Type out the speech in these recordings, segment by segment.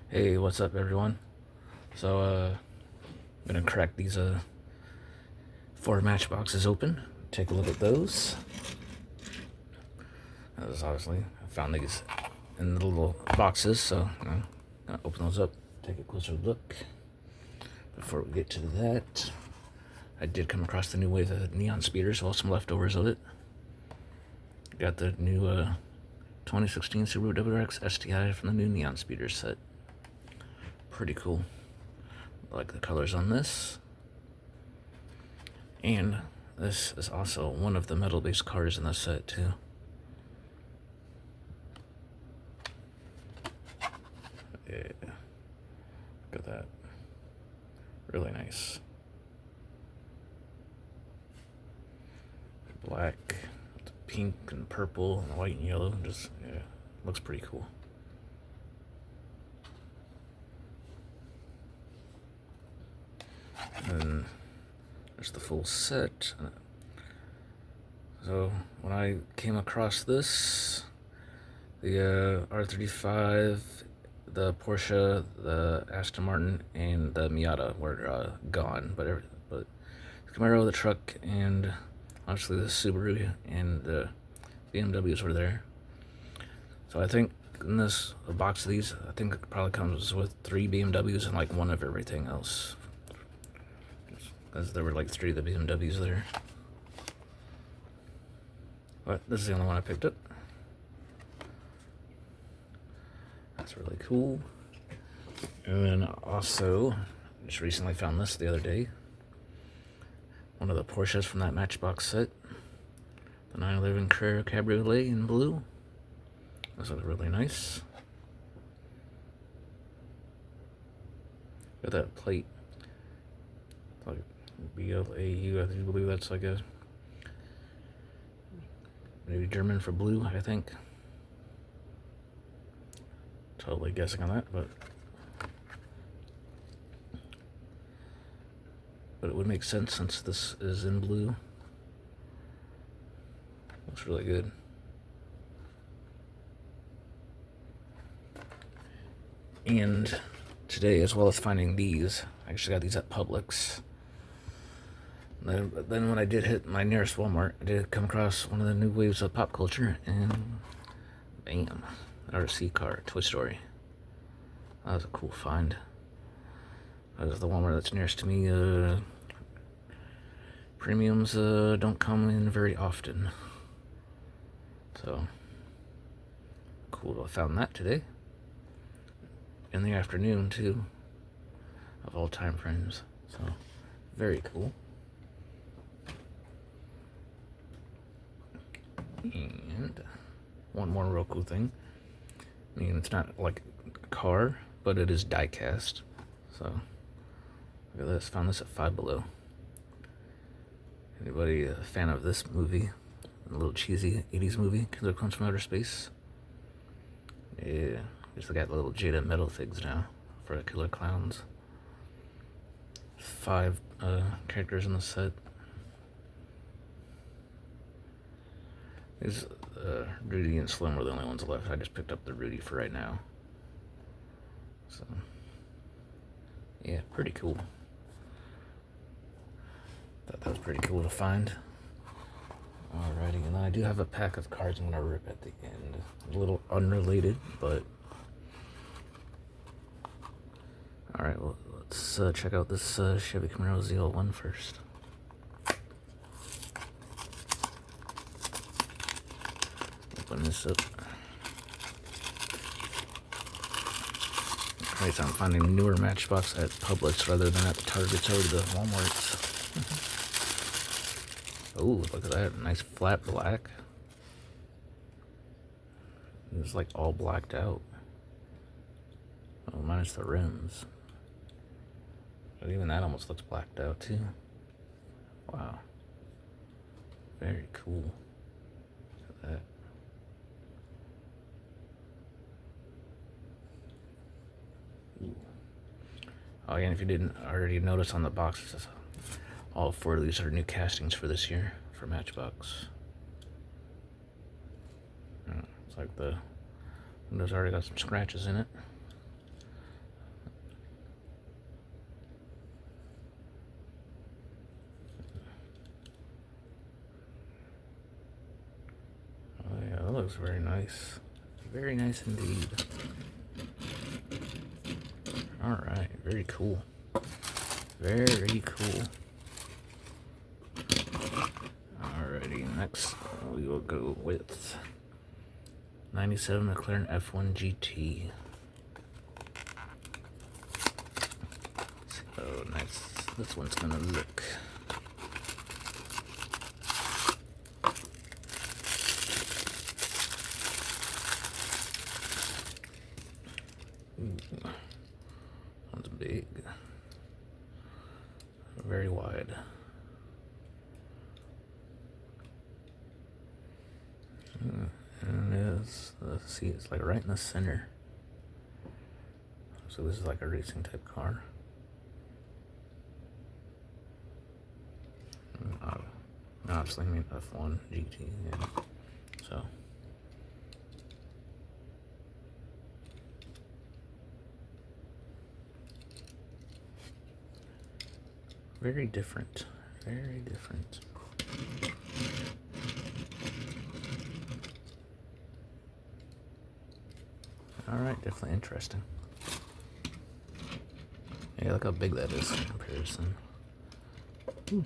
Hey, what's up, everyone? I'm gonna crack these four matchboxes open. Take a look at those. As obviously, I found these in the little boxes, so gonna open those up. Take a closer look. Before we get to that, I did come across the new wave of Neon Speeders, well, some leftovers of it. Got the new 2016 Subaru WRX STI from the new Neon Speeders set. Pretty cool. I like the colors on this. And this is also one of the metal-based cars in the set, too. Yeah. Look at that. Really nice. Black, pink and purple and white and yellow. Just, yeah, looks pretty cool. And then there's the full set. So when I came across this, the R35, the Porsche, the Aston Martin, and the Miata were gone, but the Camaro, the truck, and obviously the Subaru and the BMWs were there. So I think in this box of these, I think it probably comes with 3 BMWs and like one of everything else, because there were like 3 of the BMWs there. But this is the only one I picked up. That's really cool. And then also, just recently found this the other day. One of the Porsches from that Matchbox set. The 911 Carrera Cabriolet in blue. This looks really nice. Got that plate. Like BLAU, I believe that's like a maybe German for blue, I think. Totally guessing on that, but it would make sense since this is in blue. Looks really good. And today, as well as finding these, I actually got these at Publix. Then when I did hit my nearest Walmart, I did come across one of the new waves of pop culture, and bam, RC car, Toy Story. That was a cool find. That was the Walmart that's nearest to me. Premiums don't come in very often. So, cool, I found that today. In the afternoon, too, of all time frames. So, very cool. And one more real cool thing. I mean, it's not like a car, but it is die cast. So, look at this. Found this at Five Below. Anybody a fan of this movie? A little cheesy 80s movie, Killer Clowns from Outer Space? Yeah, just got the little Jada metal things now for Killer Clowns. 5 characters in the set. These Rudy and Slim were the only ones left. I just picked up the Rudy for right now. So, yeah, pretty cool. Thought that was pretty cool to find. Alrighty, and then I do have a pack of cards I'm going to rip at the end. A little unrelated, but... Alright, well, let's check out this Chevy Camaro ZL1 first. Open this up. Nice, I'm finding newer Matchbox at Publix rather than at the Targets or the Walmarts. Oh, look at that. Nice flat black. It's like all blacked out. Oh, minus the rims. But even that almost looks blacked out too. Wow. Very cool. Look at that. Ooh. Oh, again, if you didn't already notice on the boxes, all 4 of these are new castings for this year for Matchbox. It's like the windows already got some scratches in it. looks very nice. Very nice indeed. Alright, very cool. Very cool. Alrighty, next we will go with 97 McLaren F1 GT. So nice. This one's gonna look. Ooh, one's big. Very wide. And it is, let's see, it's like right in the center. So this is like a racing type car. Obviously, I mean F1 GT, yeah. So. Very different. Very different. Alright, definitely interesting. Yeah, look how big that is in comparison. Ooh.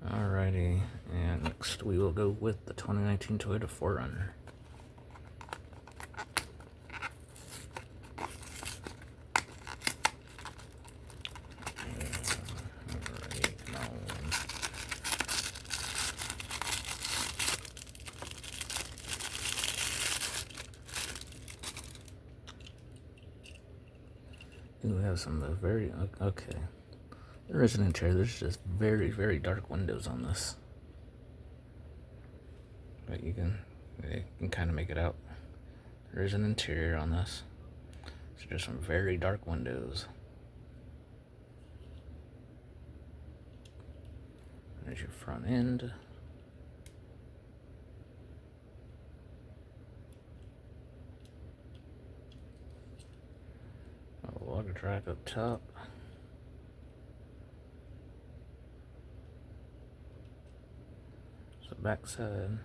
Alrighty, and next we will go with the 2019 Toyota 4Runner. Ooh, we have some very, okay. There is an interior, there's just very, very dark windows on this. But you can kind of make it out. There is an interior on this. So just some very dark windows. There's your front end. A water track up top. So backside.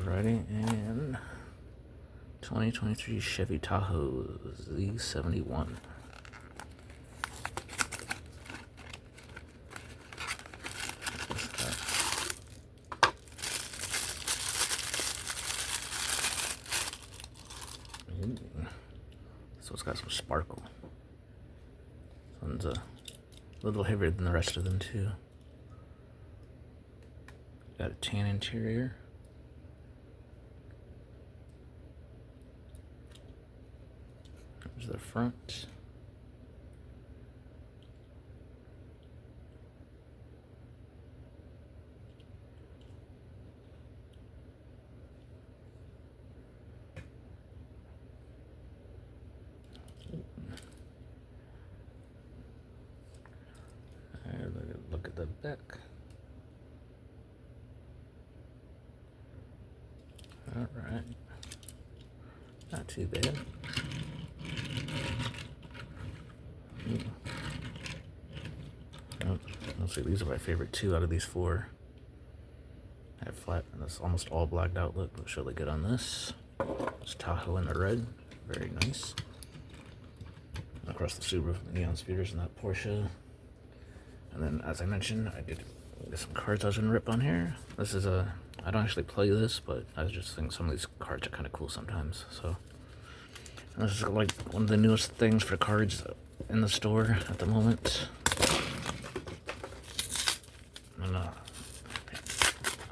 Alrighty, and 2023 Chevy Tahoe Z71. So it's got some sparkle. This one's a little heavier than the rest of them too. Got a tan interior. There's the front. Look at the back. All right, not too bad. Let's see, these are my favorite two out of these four. I have flat, and it's almost all blacked out look. Looks really good on this. It's Tahoe in the red, very nice. Across the Subaru, the neon speeders, and that Porsche. And then, as I mentioned, I did get some cards I was gonna rip on here. This is a, I don't actually play this, but I just think some of these cards are kind of cool sometimes. So, and this is like one of the newest things for cards in the store at the moment. And I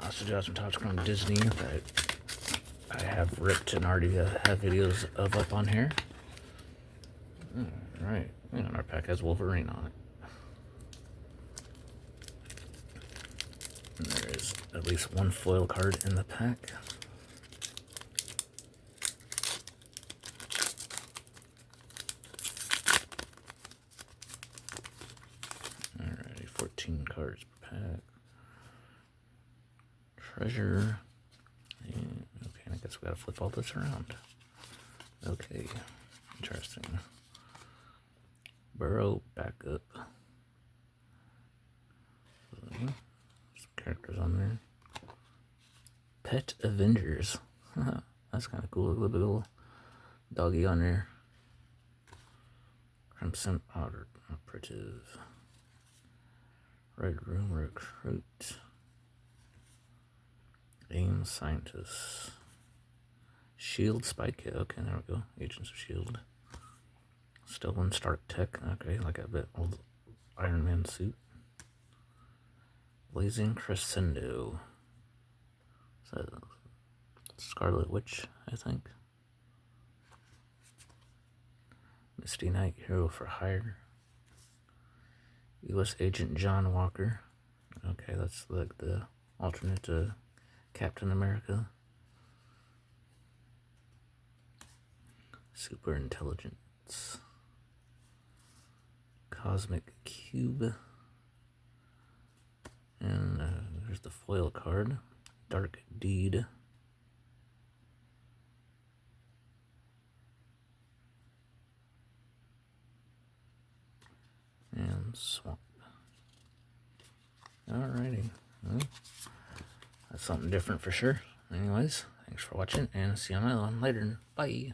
also do have some Topps from Disney that I have ripped and already have videos of up on here. Alright, and our pack has Wolverine on it. And there is at least one foil card in the pack. 15 cards per pack. Treasure. And, okay, I guess we gotta flip all this around. Okay, interesting. Burrow backup. Some characters on there. Pet Avengers. That's kind of cool. A little bit of doggy on there. Crimson Operative. Red Room Recruit. AIM Scientist. Shield Spy Kit. Okay, there we go. Agents of Shield. Stolen Stark Tech. Okay, like a bit old Iron Man suit. Blazing Crescendo. So, Scarlet Witch, I think. Misty Knight, Hero for Hire. U.S. Agent John Walker. Okay, that's like the alternate to Captain America. Super Intelligence. Cosmic Cube. And there's the foil card. Dark Deed. And Swamp. Alrighty. Well, that's something different for sure. Anyways, thanks for watching, and see you on my one later. Bye.